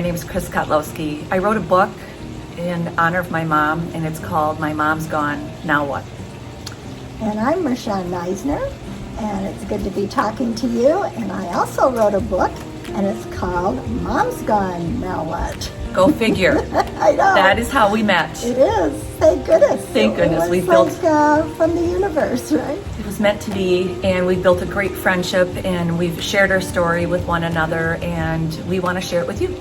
name is Chris Kotlowski. I wrote a book in honor of my mom, and it's called My Mom's Gone, Now What? And I'm Mershawn Neisner, and it's good to be talking to you. And I also wrote a book, and it's called Mom's Gone, Now What? Go figure. I know. That is how we met. It is. Thank goodness. Thank goodness. We built from the universe, right? It was meant to be, and we built a great friendship, and we've shared our story with one another, and we want to share it with you.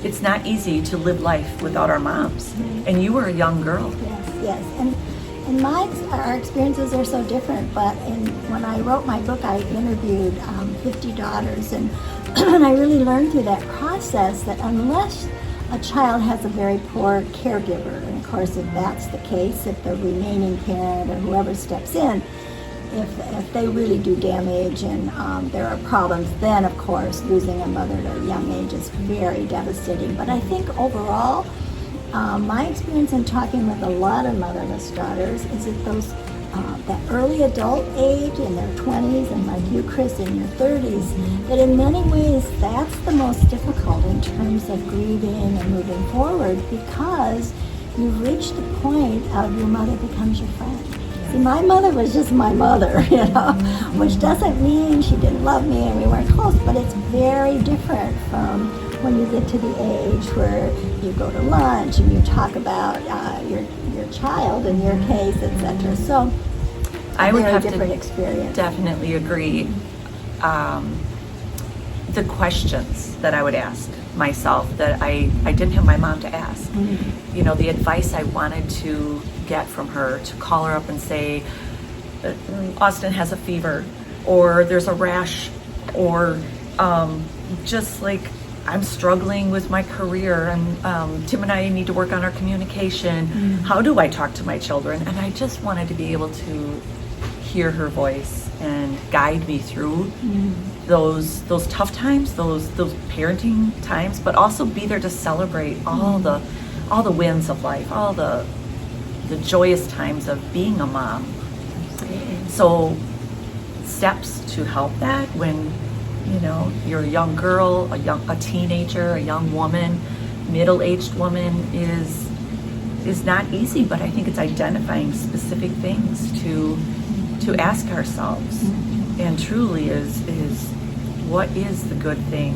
It's not easy to live life without our moms, and you were a young girl. Yes, and our experiences are so different. But when I wrote my book, I interviewed 50 daughters, and and I really learned through that process that unless a child has a very poor caregiver, and of course if that's the case, if the remaining parent or whoever steps in, if they really do damage and there are problems, then of course losing a mother at a young age is very devastating. But I think overall, my experience in talking with a lot of motherless daughters is that that early adult age in their 20s, and like you, Chris, in your 30s, that in many ways that's the most difficult in terms of grieving and moving forward, because you've reached the point of your mother becomes your friend. See, my mother was just my mother, which doesn't mean she didn't love me and we weren't close, but it's very different from when you get to the age where you go to lunch and you talk about your child, in your case, etc. So, I would have different to experience. Definitely agree. The questions that I would ask myself that I didn't have my mom to ask. Mm-hmm. The advice I wanted to get from her, to call her up and say, Austin has a fever, or there's a rash, or just like I'm struggling with my career, and Tim and I need to work on our communication. Mm-hmm. How do I talk to my children? And I just wanted to be able to hear her voice and guide me through those tough times, those parenting times, but also be there to celebrate all the wins of life, all the joyous times of being a mom. So steps to help that when you're a young girl, a teenager, a young woman, middle-aged woman is not easy, but I think it's identifying specific things to ask ourselves, and truly is what is the good thing?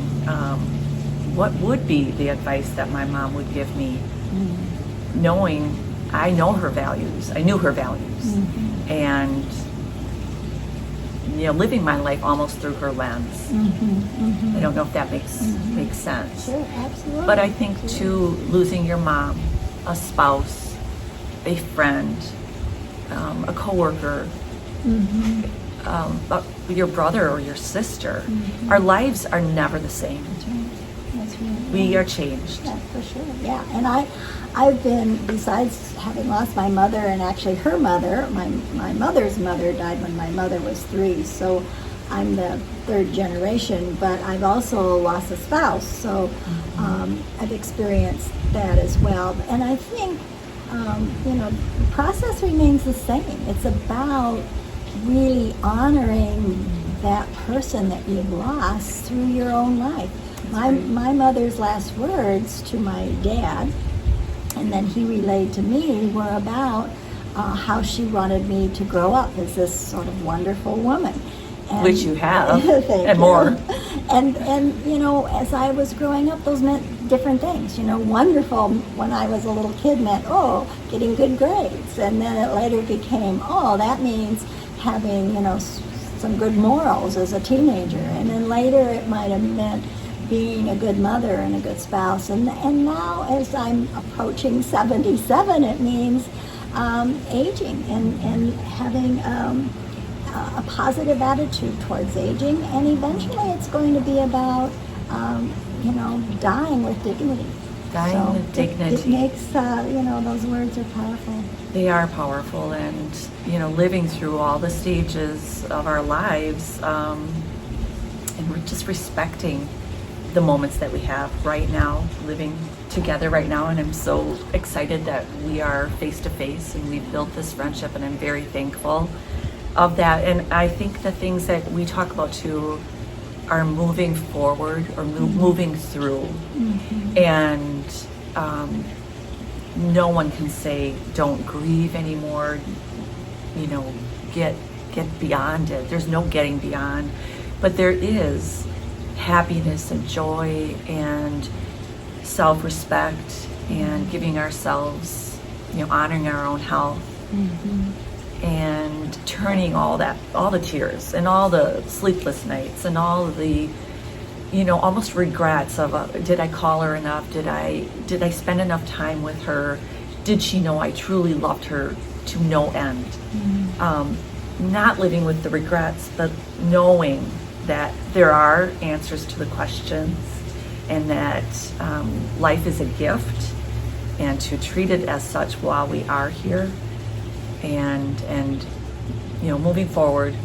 What would be the advice that my mom would give me, knowing I know her values, I knew her values, and living my life almost through her lens. I don't know if that makes sense. Sure, absolutely. But I think too, losing your mom, a spouse, a friend, a coworker, your brother or your sister, our lives are never the same. That's right. We are changed. Yeah, for sure. Yeah, and I've been, besides having lost my mother and actually her mother, my mother's mother died when my mother was 3, so I'm the third generation, but I've also lost a spouse, so I've experienced that as well. And I think, the process remains the same. It's about really honoring that person that you've lost through your own life. My mother's last words to my dad, and then he relayed to me, were about how she wanted me to grow up as this sort of wonderful woman. And, which you have, and more. And as I was growing up, those meant different things. Wonderful when I was a little kid meant, getting good grades. And then it later became, that means having, some good morals as a teenager. And then later it might have meant being a good mother and a good spouse. And now as I'm approaching 77, it means aging and having a positive attitude towards aging. And eventually it's going to be about, dying with dignity. Dying with dignity. It makes, those words are powerful. They are powerful, and, living through all the stages of our lives, and we're just respecting the moments that we have right now, living together right now. And I'm so excited that we are face to face and we've built this friendship, and I'm very thankful of that. And I think the things that we talk about too are moving forward or moving through. And no one can say don't grieve anymore, you know, get beyond it. There's no getting beyond, but there is happiness and joy and self-respect and giving ourselves, you know, honoring our own health, and turning all the tears and all the sleepless nights and all of the, you know, almost regrets of did I call her enough? Did I spend enough time with her? Did she know I truly loved her to no end? Not living with the regrets, but knowing that there are answers to the questions, and that life is a gift, and to treat it as such while we are here, and you know, moving forward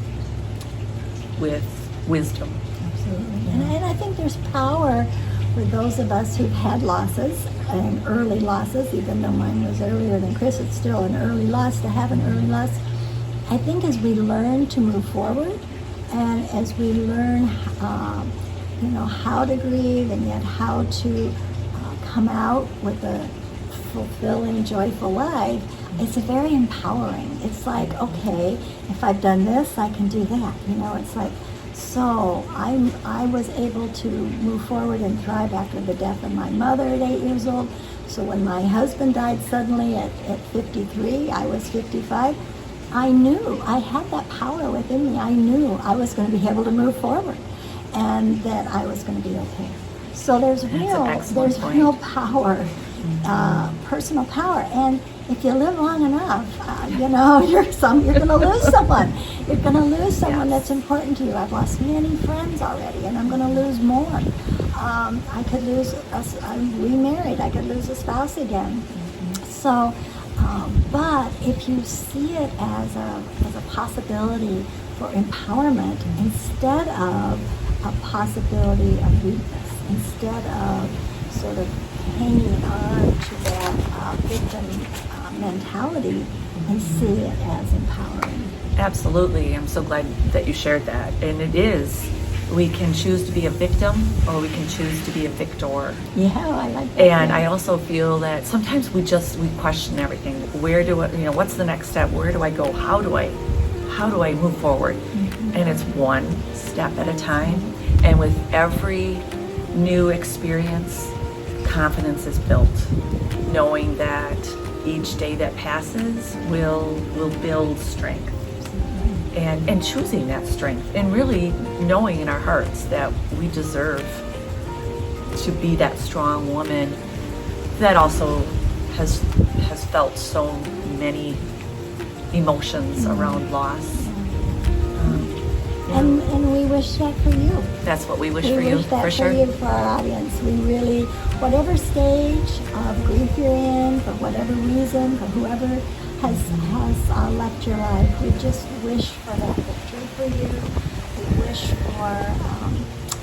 with wisdom. Absolutely. And I think there's power for those of us who've had losses, and early losses. Even though mine was earlier than Chris, it's still an early loss to have an early loss. I think as we learn to move forward, and as we learn, you know, how to grieve and yet how to come out with a fulfilling, joyful life, it's very empowering. It's like, okay, if I've done this, I can do that. You know, it's like, so I was able to move forward and thrive after the death of my mother at 8 years old. So when my husband died suddenly at 53, I was 55. I knew I had that power within me. I knew I was going to be able to move forward, and that I was going to be okay. So there's real power, personal power. And if you live long enough, you know, you're going to lose someone. You're going to lose someone that's important to you. I've lost many friends already, and I'm going to lose more. I could lose. I'm remarried. I could lose a spouse again. So. But if you see it as a possibility for empowerment instead of a possibility of weakness, instead of sort of hanging on to that victim mentality, and see it as empowering. Absolutely. I'm so glad that you shared that. And it is. We can choose to be a victim, or we can choose to be a victor. Yeah, I like that. And I also feel that sometimes we question everything. Where do I, you know, what's the next step? Where do I go? How do I move forward? And it's one step at a time. And with every new experience, confidence is built, knowing that each day that passes will build strength. And choosing that strength, and really knowing in our hearts that we deserve to be that strong woman that also has felt so many emotions around loss. And we wish that for you. That's what we wish for you, wish that for sure. You, for our audience. We really, whatever stage of grief you're in, for whatever reason, for whoever has left your life, we just wish for that victory for you. We wish for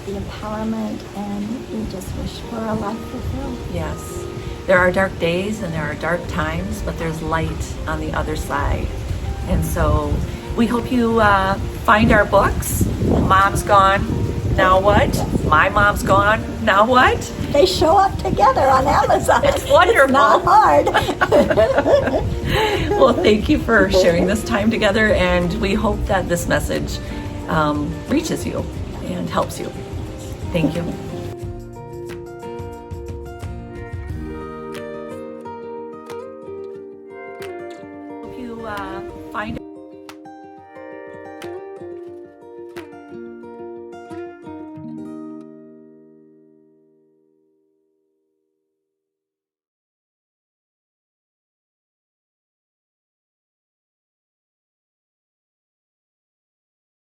the empowerment, and we just wish for a life fulfilled. Yes. There are dark days and there are dark times, but there's light on the other side. And so we hope you find our books. Mom's Gone, Now What? My Mom's Gone, Now What? They show up together on Amazon. It's wonderful. It's not hard. Well, thank you for sharing this time together, and we hope that this message reaches you and helps you. Thank you. Hope you